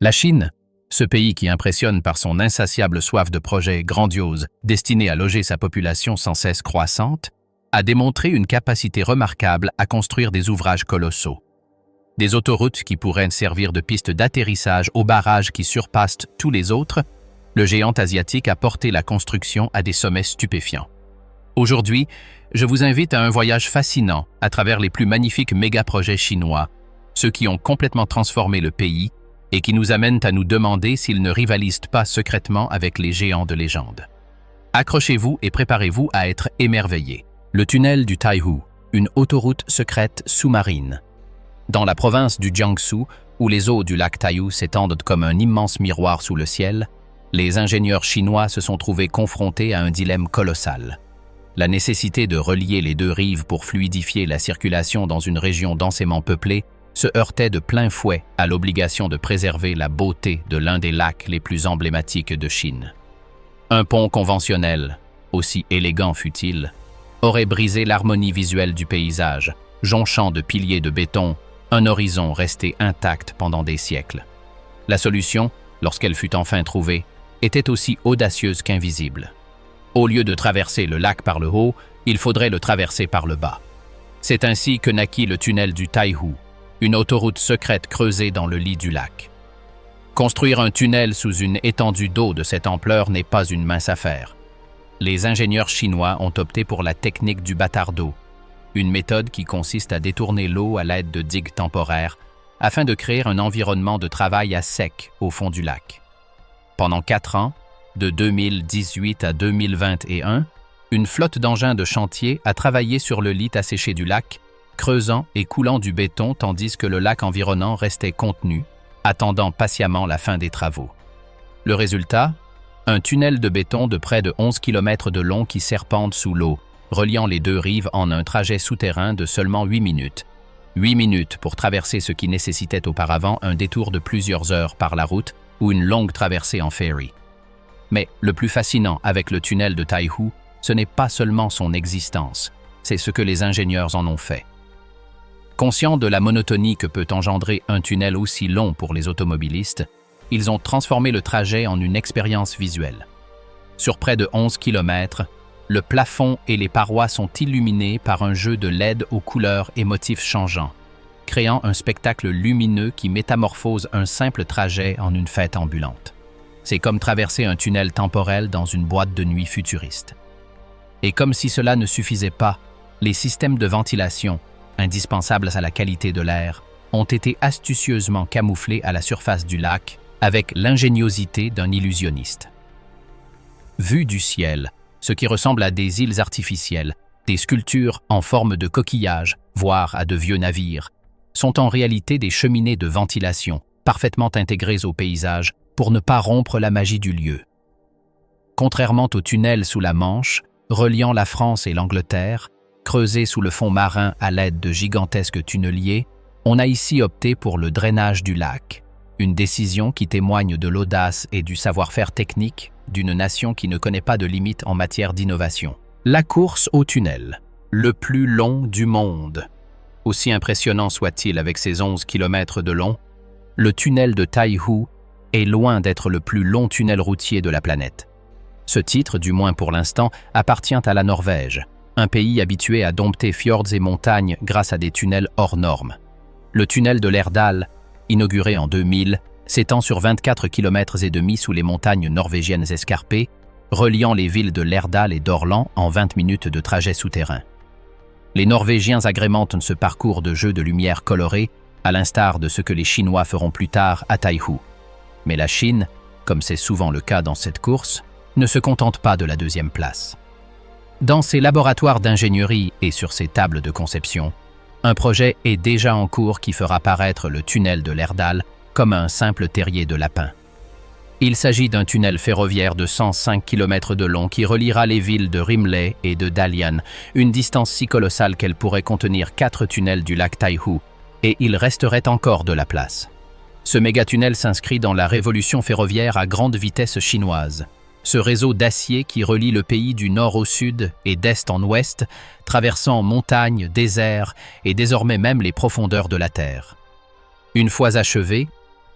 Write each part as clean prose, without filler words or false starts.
La Chine, ce pays qui impressionne par son insatiable soif de projets grandioses destinés à loger sa population sans cesse croissante, a démontré une capacité remarquable à construire des ouvrages colossaux. Des autoroutes qui pourraient servir de pistes d'atterrissage aux barrages qui surpassent tous les autres, le géant asiatique a porté la construction à des sommets stupéfiants. Aujourd'hui, je vous invite à un voyage fascinant à travers les plus magnifiques méga-projets chinois, ceux qui ont complètement transformé le pays et qui nous amènent à nous demander s'ils ne rivalisent pas secrètement avec les géants de légende. Accrochez-vous et préparez-vous à être émerveillés. Le tunnel du Taihu, une autoroute secrète sous-marine. Dans la province du Jiangsu, où les eaux du lac Taihu s'étendent comme un immense miroir sous le ciel, les ingénieurs chinois se sont trouvés confrontés à un dilemme colossal. La nécessité de relier les deux rives pour fluidifier la circulation dans une région densément peuplée se heurtait de plein fouet à l'obligation de préserver la beauté de l'un des lacs les plus emblématiques de Chine. Un pont conventionnel, aussi élégant fût-il, aurait brisé l'harmonie visuelle du paysage, jonchant de piliers de béton un horizon resté intact pendant des siècles. La solution, lorsqu'elle fut enfin trouvée, était aussi audacieuse qu'invisible. Au lieu de traverser le lac par le haut, il faudrait le traverser par le bas. C'est ainsi que naquit le tunnel du Taihu, une autoroute secrète creusée dans le lit du lac. Construire un tunnel sous une étendue d'eau de cette ampleur n'est pas une mince affaire. Les ingénieurs chinois ont opté pour la technique du bâtard d'eau, une méthode qui consiste à détourner l'eau à l'aide de digues temporaires afin de créer un environnement de travail à sec au fond du lac. Pendant 4 ans, de 2018 à 2021, une flotte d'engins de chantier a travaillé sur le lit asséché du lac, creusant et coulant du béton tandis que le lac environnant restait contenu, attendant patiemment la fin des travaux. Le résultat? Un tunnel de béton de près de 11 km de long qui serpente sous l'eau, reliant les deux rives en un trajet souterrain de seulement 8 minutes. 8 minutes pour traverser ce qui nécessitait auparavant un détour de plusieurs heures par la route ou une longue traversée en ferry. Mais le plus fascinant avec le tunnel de Taihu, ce n'est pas seulement son existence, c'est ce que les ingénieurs en ont fait. Conscients de la monotonie que peut engendrer un tunnel aussi long pour les automobilistes, ils ont transformé le trajet en une expérience visuelle. Sur près de 11 km, le plafond et les parois sont illuminés par un jeu de LED aux couleurs et motifs changeants, créant un spectacle lumineux qui métamorphose un simple trajet en une fête ambulante. C'est comme traverser un tunnel temporel dans une boîte de nuit futuriste. Et comme si cela ne suffisait pas, les systèmes de ventilation, indispensables à la qualité de l'air, ont été astucieusement camouflés à la surface du lac avec l'ingéniosité d'un illusionniste. Vus du ciel, ce qui ressemble à des îles artificielles, des sculptures en forme de coquillages, voire à de vieux navires, sont en réalité des cheminées de ventilation, parfaitement intégrées au paysage pour ne pas rompre la magie du lieu. Contrairement au tunnel sous la Manche, reliant la France et l'Angleterre, creusé sous le fond marin à l'aide de gigantesques tunneliers, on a ici opté pour le drainage du lac, une décision qui témoigne de l'audace et du savoir-faire technique d'une nation qui ne connaît pas de limites en matière d'innovation. La course au tunnel, le plus long du monde. Aussi impressionnant soit-il avec ses 11 km de long, le tunnel de Taihu est loin d'être le plus long tunnel routier de la planète. Ce titre, du moins pour l'instant, appartient à la Norvège, un pays habitué à dompter fjords et montagnes grâce à des tunnels hors normes. Le tunnel de l'Erdal, inauguré en 2000, s'étend sur 24 km et demi sous les montagnes norvégiennes escarpées, reliant les villes de l'Erdal et d'Orlan en 20 minutes de trajet souterrain. Les Norvégiens agrémentent ce parcours de jeux de lumière colorés, à l'instar de ce que les Chinois feront plus tard à Taihu. Mais la Chine, comme c'est souvent le cas dans cette course, ne se contente pas de la 2e place. Dans ses laboratoires d'ingénierie et sur ses tables de conception, un projet est déjà en cours qui fera paraître le tunnel de l'Erdal comme un simple terrier de lapin. Il s'agit d'un tunnel ferroviaire de 105 km de long qui reliera les villes de Rimley et de Dalian, une distance si colossale qu'elle pourrait contenir 4 tunnels du lac Taihu, et il resterait encore de la place. Ce méga-tunnel s'inscrit dans la révolution ferroviaire à grande vitesse chinoise. Ce réseau d'acier qui relie le pays du nord au sud et d'est en ouest, traversant montagnes, déserts et désormais même les profondeurs de la Terre. Une fois achevé,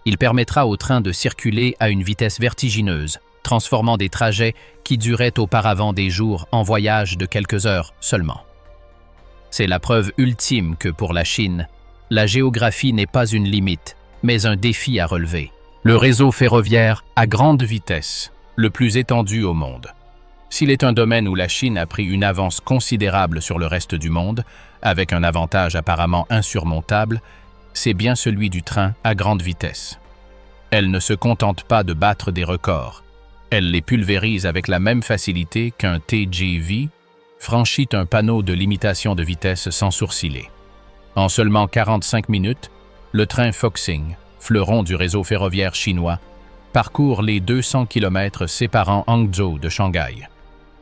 Il permettra au train de circuler à une vitesse vertigineuse, transformant des trajets qui duraient auparavant des jours en voyage de quelques heures seulement. C'est la preuve ultime que pour la Chine, la géographie n'est pas une limite, mais un défi à relever. Le réseau ferroviaire à grande vitesse, le plus étendu au monde. S'il est un domaine où la Chine a pris une avance considérable sur le reste du monde, avec un avantage apparemment insurmontable, c'est bien celui du train à grande vitesse. Elle ne se contente pas de battre des records. Elle les pulvérise avec la même facilité qu'un TGV franchit un panneau de limitation de vitesse sans sourciller. En seulement 45 minutes, le train Foxing, fleuron du réseau ferroviaire chinois, parcourt les 200 km séparant Hangzhou de Shanghai.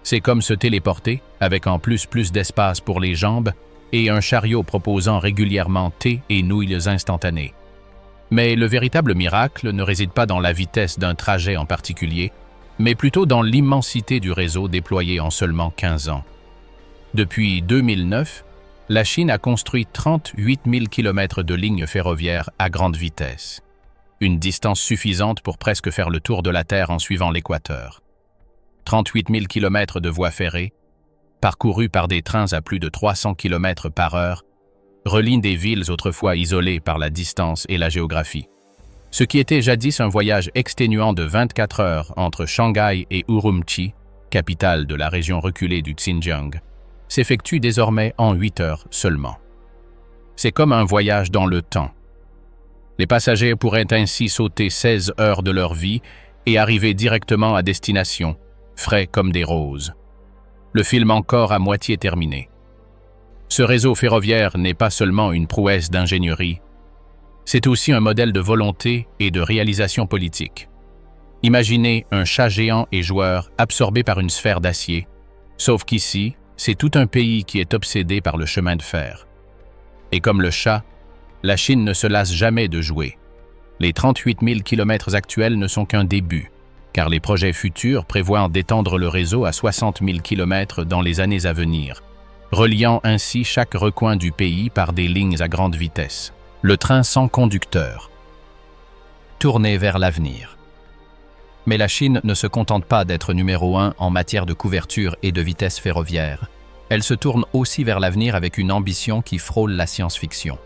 C'est comme se téléporter, avec en plus d'espace pour les jambes et un chariot proposant régulièrement thé et nouilles instantanées. Mais le véritable miracle ne réside pas dans la vitesse d'un trajet en particulier, mais plutôt dans l'immensité du réseau déployé en seulement 15 ans. Depuis 2009, la Chine a construit 38 000 km de lignes ferroviaires à grande vitesse, une distance suffisante pour presque faire le tour de la Terre en suivant l'équateur. 38 000 km de voies ferrées, parcourues par des trains à plus de 300 km par heure, relient des villes autrefois isolées par la distance et la géographie. Ce qui était jadis un voyage exténuant de 24 heures entre Shanghai et Urumqi, capitale de la région reculée du Xinjiang, s'effectue désormais en 8 heures seulement. C'est comme un voyage dans le temps. Les passagers pourraient ainsi sauter 16 heures de leur vie et arriver directement à destination, frais comme des roses. Le film encore à moitié terminé. Ce réseau ferroviaire n'est pas seulement une prouesse d'ingénierie, c'est aussi un modèle de volonté et de réalisation politique. Imaginez un chat géant et joueur absorbé par une sphère d'acier, sauf qu'ici, c'est tout un pays qui est obsédé par le chemin de fer. Et comme le chat, la Chine ne se lasse jamais de jouer. Les 38 000 km actuels ne sont qu'un début, car les projets futurs prévoient d'étendre le réseau à 60 000 km dans les années à venir, reliant ainsi chaque recoin du pays par des lignes à grande vitesse. Le train sans conducteur. Tourné vers l'avenir. Mais la Chine ne se contente pas d'être numéro 1 en matière de couverture et de vitesse ferroviaire. Elle se tourne aussi vers l'avenir avec une ambition qui frôle la science-fiction.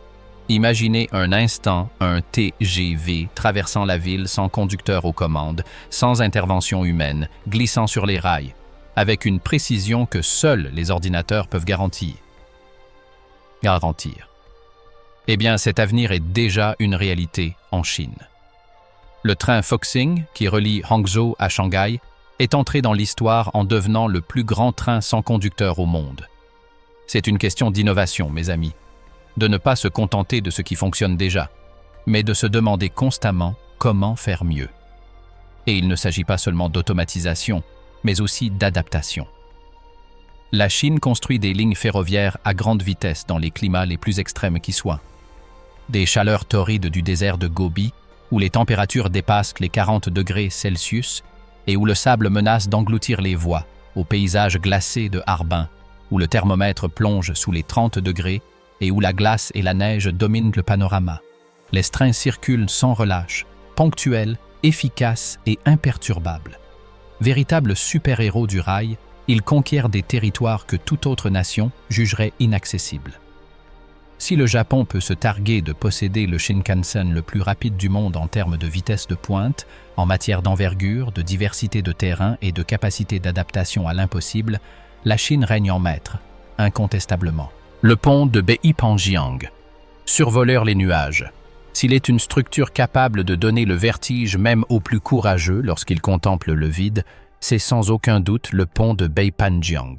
Imaginez un instant un TGV traversant la ville sans conducteur aux commandes, sans intervention humaine, glissant sur les rails, avec une précision que seuls les ordinateurs peuvent garantir. Eh bien, cet avenir est déjà une réalité en Chine. Le train Foxing, qui relie Hangzhou à Shanghai, est entré dans l'histoire en devenant le plus grand train sans conducteur au monde. C'est une question d'innovation, mes amis, de ne pas se contenter de ce qui fonctionne déjà, mais de se demander constamment comment faire mieux. Et il ne s'agit pas seulement d'automatisation, mais aussi d'adaptation. La Chine construit des lignes ferroviaires à grande vitesse dans les climats les plus extrêmes qui soient. Des chaleurs torrides du désert de Gobi, où les températures dépassent les 40 degrés Celsius et où le sable menace d'engloutir les voies, aux paysages glacés de Harbin, où le thermomètre plonge sous les 30 degrés et où la glace et la neige dominent le panorama. Les trains circulent sans relâche, ponctuels, efficaces et imperturbables. Véritables super-héros du rail, ils conquièrent des territoires que toute autre nation jugerait inaccessibles. Si le Japon peut se targuer de posséder le Shinkansen le plus rapide du monde en termes de vitesse de pointe, en matière d'envergure, de diversité de terrain et de capacité d'adaptation à l'impossible, la Chine règne en maître, incontestablement. Le pont de Beipanjiang, survoleur les nuages. S'il est une structure capable de donner le vertige même aux plus courageux lorsqu'ils contemplent le vide, c'est sans aucun doute le pont de Beipanjiang.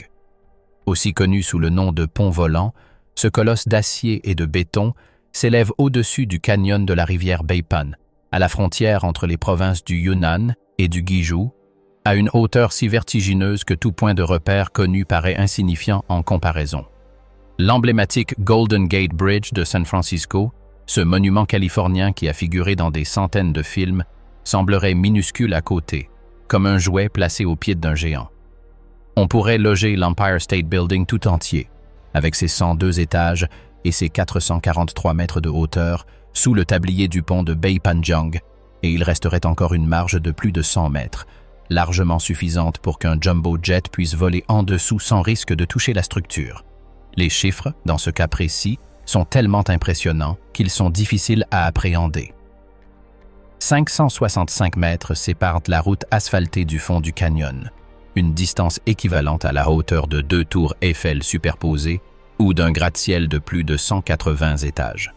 Aussi connu sous le nom de pont volant, ce colosse d'acier et de béton s'élève au-dessus du canyon de la rivière Beipan, à la frontière entre les provinces du Yunnan et du Guizhou, à une hauteur si vertigineuse que tout point de repère connu paraît insignifiant en comparaison. L'emblématique Golden Gate Bridge de San Francisco, ce monument californien qui a figuré dans des centaines de films, semblerait minuscule à côté, comme un jouet placé au pied d'un géant. On pourrait loger l'Empire State Building tout entier, avec ses 102 étages et ses 443 mètres de hauteur, sous le tablier du pont de Beipanjiang, et il resterait encore une marge de plus de 100 mètres, largement suffisante pour qu'un jumbo jet puisse voler en dessous sans risque de toucher la structure. Les chiffres, dans ce cas précis, sont tellement impressionnants qu'ils sont difficiles à appréhender. 565 mètres séparent la route asphaltée du fond du canyon, une distance équivalente à la hauteur de 2 tours Eiffel superposées ou d'un gratte-ciel de plus de 180 étages.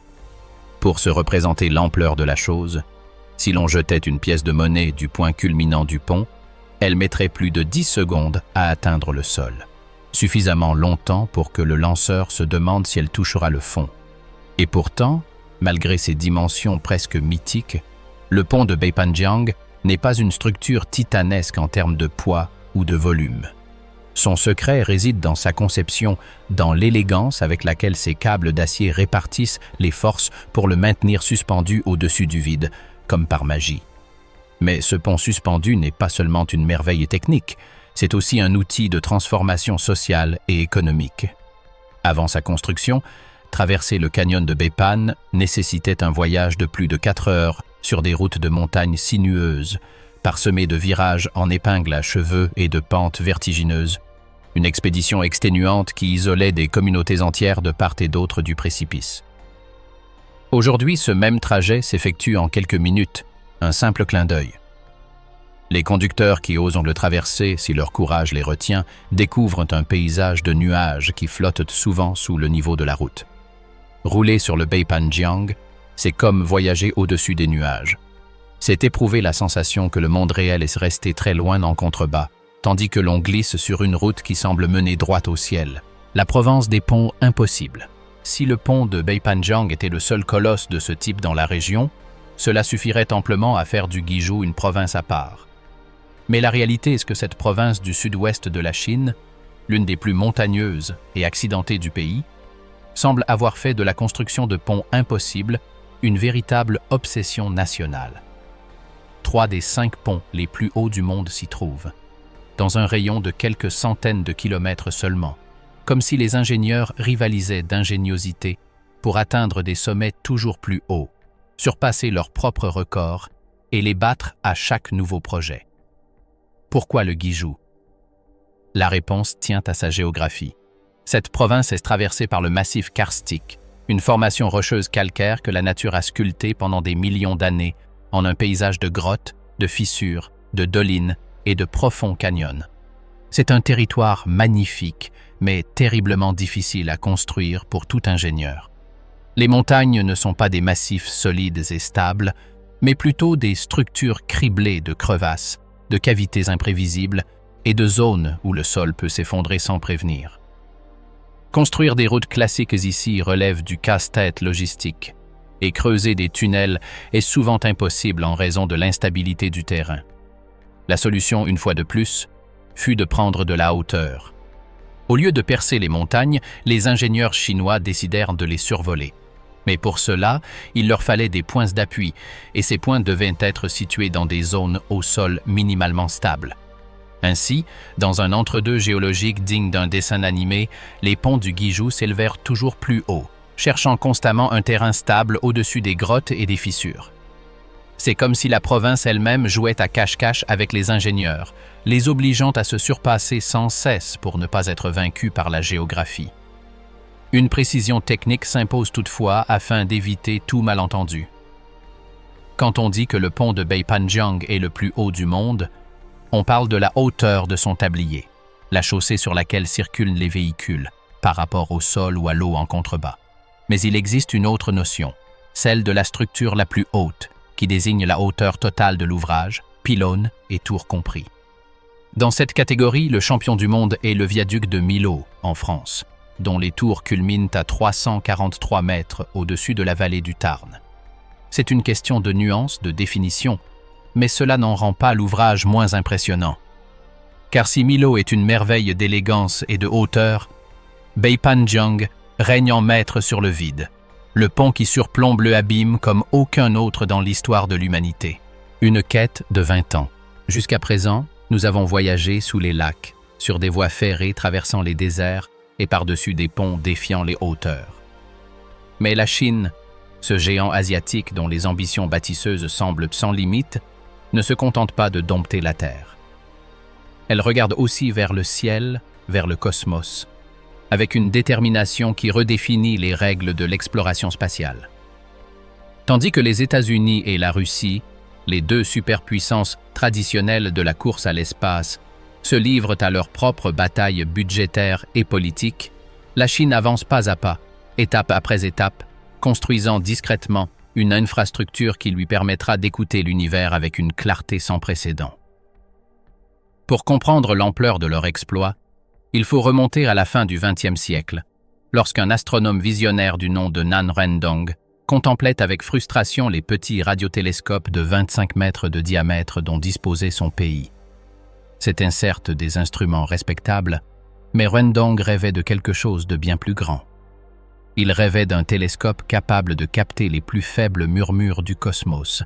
Pour se représenter l'ampleur de la chose, si l'on jetait une pièce de monnaie du point culminant du pont, elle mettrait plus de 10 secondes à atteindre le sol, suffisamment longtemps pour que le lanceur se demande si elle touchera le fond. Et pourtant, malgré ses dimensions presque mythiques, le pont de Beipanjiang n'est pas une structure titanesque en termes de poids ou de volume. Son secret réside dans sa conception, dans l'élégance avec laquelle ses câbles d'acier répartissent les forces pour le maintenir suspendu au-dessus du vide, comme par magie. Mais ce pont suspendu n'est pas seulement une merveille technique, c'est aussi un outil de transformation sociale et économique. Avant sa construction, traverser le canyon de Beipan nécessitait un voyage de plus de 4 heures sur des routes de montagnes sinueuses, parsemées de virages en épingles à cheveux et de pentes vertigineuses. Une expédition exténuante qui isolait des communautés entières de part et d'autre du précipice. Aujourd'hui, ce même trajet s'effectue en quelques minutes, un simple clin d'œil. Les conducteurs qui osent le traverser, si leur courage les retient, découvrent un paysage de nuages qui flottent souvent sous le niveau de la route. Rouler sur le Beipanjiang, c'est comme voyager au-dessus des nuages. C'est éprouver la sensation que le monde réel est resté très loin en contrebas, tandis que l'on glisse sur une route qui semble mener droit au ciel. La Provence des ponts impossibles. Si le pont de Beipanjiang était le seul colosse de ce type dans la région, cela suffirait amplement à faire du Guizhou une province à part. Mais la réalité est que cette province du sud-ouest de la Chine, l'une des plus montagneuses et accidentées du pays, semble avoir fait de la construction de ponts impossibles une véritable obsession nationale. 3 des 5 ponts les plus hauts du monde s'y trouvent, dans un rayon de quelques centaines de kilomètres seulement, comme si les ingénieurs rivalisaient d'ingéniosité pour atteindre des sommets toujours plus hauts, surpasser leurs propres records et les battre à chaque nouveau projet. Pourquoi le Guizhou? La réponse tient à sa géographie. Cette province est traversée par le massif karstique, une formation rocheuse calcaire que la nature a sculptée pendant des millions d'années en un paysage de grottes, de fissures, de dolines et de profonds canyons. C'est un territoire magnifique, mais terriblement difficile à construire pour tout ingénieur. Les montagnes ne sont pas des massifs solides et stables, mais plutôt des structures criblées de crevasses, de cavités imprévisibles et de zones où le sol peut s'effondrer sans prévenir. Construire des routes classiques ici relève du casse-tête logistique, et creuser des tunnels est souvent impossible en raison de l'instabilité du terrain. La solution, une fois de plus, fut de prendre de la hauteur. Au lieu de percer les montagnes, les ingénieurs chinois décidèrent de les survoler. Mais pour cela, il leur fallait des points d'appui, et ces points devaient être situés dans des zones au sol minimalement stables. Ainsi, dans un entre-deux géologique digne d'un dessin animé, les ponts du Guizhou s'élevèrent toujours plus haut, cherchant constamment un terrain stable au-dessus des grottes et des fissures. C'est comme si la province elle-même jouait à cache-cache avec les ingénieurs, les obligeant à se surpasser sans cesse pour ne pas être vaincus par la géographie. Une précision technique s'impose toutefois afin d'éviter tout malentendu. Quand on dit que le pont de Beipanjiang est le plus haut du monde, on parle de la hauteur de son tablier, la chaussée sur laquelle circulent les véhicules, par rapport au sol ou à l'eau en contrebas. Mais il existe une autre notion, celle de la structure la plus haute, qui désigne la hauteur totale de l'ouvrage, pylônes et tours compris. Dans cette catégorie, le champion du monde est le viaduc de Millau, en France, dont les tours culminent à 343 mètres au-dessus de la vallée du Tarn. C'est une question de nuance, de définition, mais cela n'en rend pas l'ouvrage moins impressionnant. Car si Millau est une merveille d'élégance et de hauteur, Beipanjiang règne en maître sur le vide, le pont qui surplombe le abîme comme aucun autre dans l'histoire de l'humanité. Une quête de 20 ans. Jusqu'à présent, nous avons voyagé sous les lacs, sur des voies ferrées traversant les déserts et par-dessus des ponts défiant les hauteurs. Mais la Chine, Ce géant asiatique dont les ambitions bâtisseuses semblent sans limite ne se contente pas de dompter la Terre. Elle regarde aussi vers le ciel, vers le cosmos, avec une détermination qui redéfinit les règles de l'exploration spatiale. Tandis que les États-Unis et la Russie, les deux superpuissances traditionnelles de la course à l'espace, se livrent à leur propre bataille budgétaire et politique, la Chine avance pas à pas, étape après étape, construisant discrètement une infrastructure qui lui permettra d'écouter l'univers avec une clarté sans précédent. Pour comprendre l'ampleur de leur exploit, il faut remonter à la fin du XXe siècle, lorsqu'un astronome visionnaire du nom de Nan Rendong contemplait avec frustration les petits radiotélescopes de 25 mètres de diamètre dont disposait son pays. C'étaient certes des instruments respectables, mais Rendong rêvait de quelque chose de bien plus grand. Il rêvait d'un télescope capable de capter les plus faibles murmures du cosmos,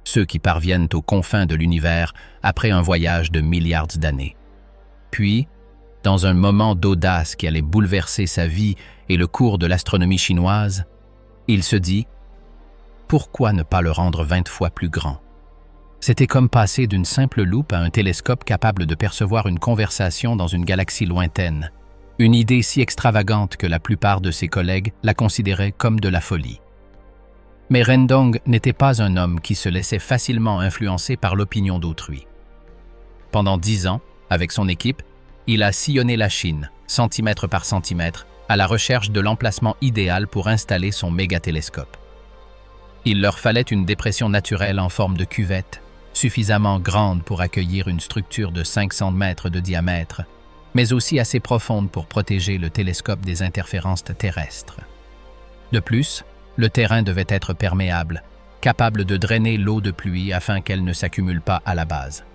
ceux qui parviennent aux confins de l'univers après un voyage de milliards d'années. Puis, dans un moment d'audace qui allait bouleverser sa vie et le cours de l'astronomie chinoise, il se dit « Pourquoi ne pas le rendre 20 fois plus grand ?» C'était comme passer d'une simple loupe à un télescope capable de percevoir une conversation dans une galaxie lointaine, une idée si extravagante que la plupart de ses collègues la considéraient comme de la folie. Mais Rendong n'était pas un homme qui se laissait facilement influencer par l'opinion d'autrui. Pendant 10 ans, avec son équipe, il a sillonné la Chine, centimètre par centimètre, à la recherche de l'emplacement idéal pour installer son mégatélescope. Il leur fallait une dépression naturelle en forme de cuvette, suffisamment grande pour accueillir une structure de 500 mètres de diamètre, mais aussi assez profonde pour protéger le télescope des interférences terrestres. De plus, le terrain devait être perméable, capable de drainer l'eau de pluie afin qu'elle ne s'accumule pas à la base.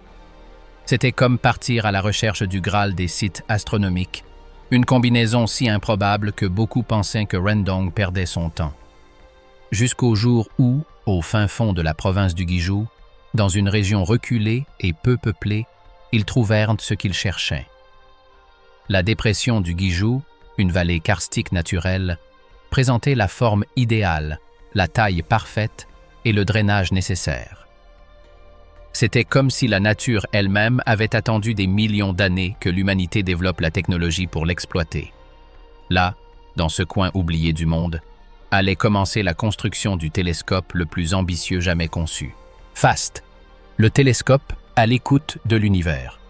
C'était comme partir à la recherche du Graal des sites astronomiques, une combinaison si improbable que beaucoup pensaient que Rendong perdait son temps. Jusqu'au jour où, au fin fond de la province du Guizhou, dans une région reculée et peu peuplée, ils trouvèrent ce qu'ils cherchaient. La dépression du Guizhou, une vallée karstique naturelle, présentait la forme idéale, la taille parfaite et le drainage nécessaire. C'était comme si la nature elle-même avait attendu des millions d'années que l'humanité développe la technologie pour l'exploiter. Là, dans ce coin oublié du monde, allait commencer la construction du télescope le plus ambitieux jamais conçu. FAST, le télescope à l'écoute de l'univers.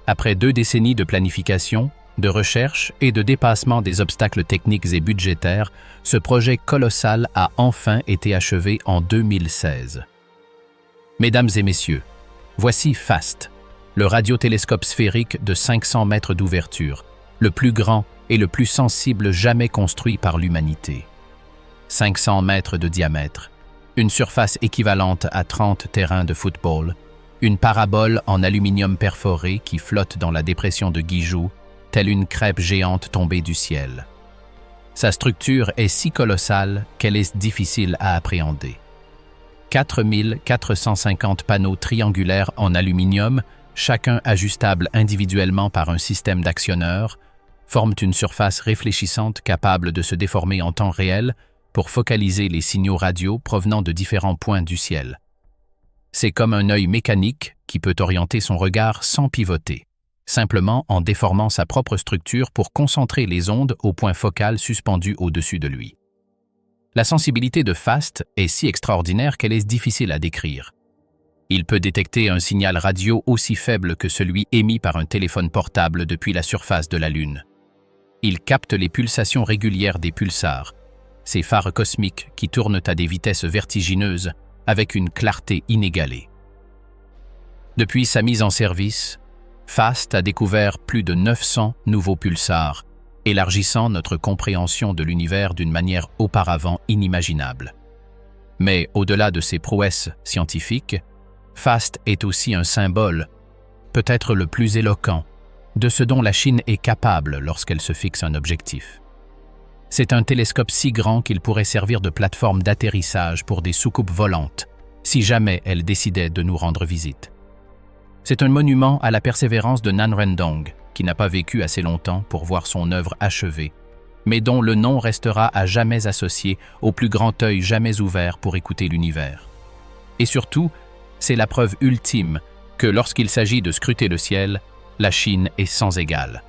Après 2 décennies de planification, de recherche et de dépassement des obstacles techniques et budgétaires, ce projet colossal a enfin été achevé en 2016. Mesdames et messieurs, voici FAST, le radiotélescope sphérique de 500 mètres d'ouverture, le plus grand et le plus sensible jamais construit par l'humanité. 500 mètres de diamètre, une surface équivalente à 30 terrains de football, une parabole en aluminium perforé qui flotte dans la dépression de Guizhou, telle une crêpe géante tombée du ciel. Sa structure est si colossale qu'elle est difficile à appréhender. 4450 panneaux triangulaires en aluminium, chacun ajustable individuellement par un système d'actionneurs, forment une surface réfléchissante capable de se déformer en temps réel pour focaliser les signaux radio provenant de différents points du ciel. C'est comme un œil mécanique qui peut orienter son regard sans pivoter, simplement en déformant sa propre structure pour concentrer les ondes au point focal suspendu au-dessus de lui. La sensibilité de FAST est si extraordinaire qu'elle est difficile à décrire. Il peut détecter un signal radio aussi faible que celui émis par un téléphone portable depuis la surface de la Lune. Il capte les pulsations régulières des pulsars, ces phares cosmiques qui tournent à des vitesses vertigineuses avec une clarté inégalée. Depuis sa mise en service, FAST a découvert plus de 900 nouveaux pulsars, élargissant notre compréhension de l'univers d'une manière auparavant inimaginable. Mais au-delà de ses prouesses scientifiques, FAST est aussi un symbole, peut-être le plus éloquent, de ce dont la Chine est capable lorsqu'elle se fixe un objectif. C'est un télescope si grand qu'il pourrait servir de plateforme d'atterrissage pour des soucoupes volantes, si jamais elle décidait de nous rendre visite. C'est un monument à la persévérance de Nan Rendong, qui n'a pas vécu assez longtemps pour voir son œuvre achevée, mais dont le nom restera à jamais associé au plus grand œil jamais ouvert pour écouter l'univers. Et surtout, c'est la preuve ultime que lorsqu'il s'agit de scruter le ciel, la Chine est sans égal.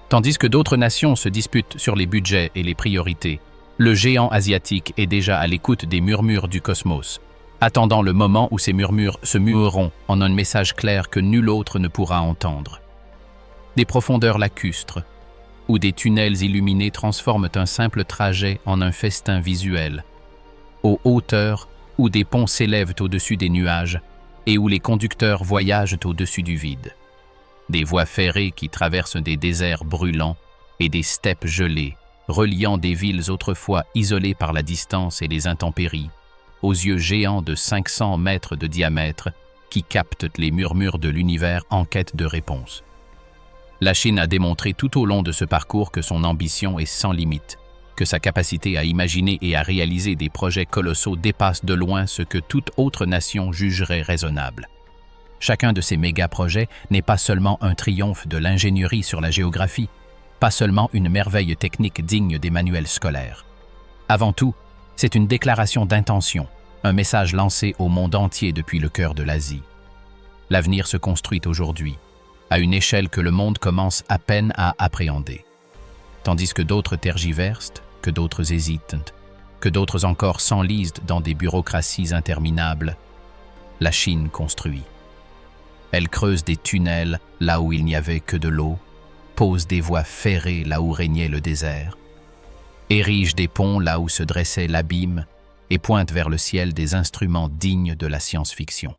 Tandis que d'autres nations se disputent sur les budgets et les priorités, le géant asiatique est déjà à l'écoute des murmures du cosmos, attendant le moment où ces murmures se mueront en un message clair que nul autre ne pourra entendre. Des profondeurs lacustres, où des tunnels illuminés transforment un simple trajet en un festin visuel, aux hauteurs où des ponts s'élèvent au-dessus des nuages et où les conducteurs voyagent au-dessus du vide. Des voies ferrées qui traversent des déserts brûlants et des steppes gelées, reliant des villes autrefois isolées par la distance et les intempéries, aux yeux géants de 500 mètres de diamètre qui captent les murmures de l'univers en quête de réponse. La Chine a démontré tout au long de ce parcours que son ambition est sans limite, que sa capacité à imaginer et à réaliser des projets colossaux dépasse de loin ce que toute autre nation jugerait raisonnable. Chacun de ces méga-projets n'est pas seulement un triomphe de l'ingénierie sur la géographie, pas seulement une merveille technique digne des manuels scolaires. Avant tout, c'est une déclaration d'intention, un message lancé au monde entier depuis le cœur de l'Asie. L'avenir se construit aujourd'hui, à une échelle que le monde commence à peine à appréhender. Tandis que d'autres tergiversent, que d'autres hésitent, que d'autres encore s'enlisent dans des bureaucraties interminables, la Chine construit. Elle creuse des tunnels là où il n'y avait que de l'eau, pose des voies ferrées là où régnait le désert, érige des ponts là où se dressait l'abîme et pointe vers le ciel des instruments dignes de la science-fiction.